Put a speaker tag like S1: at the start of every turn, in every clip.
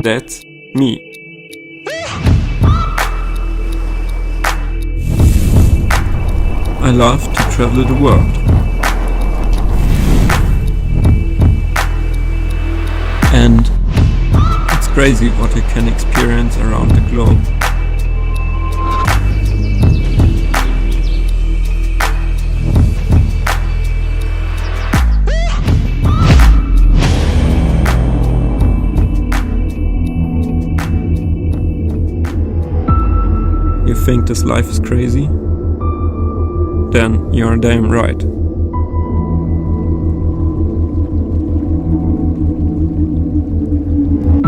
S1: That's me. I love to travel the world. And it's crazy what you can experience around the globe. You think this life is crazy? Then you're damn right.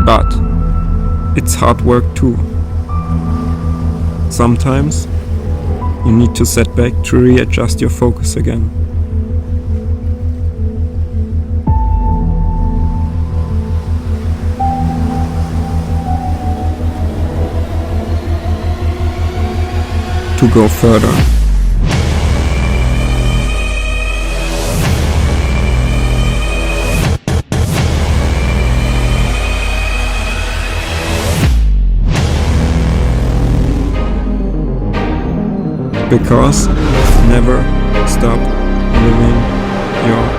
S1: But it's hard work too. Sometimes you need to set back to readjust your focus again. To go further. Because never stop living your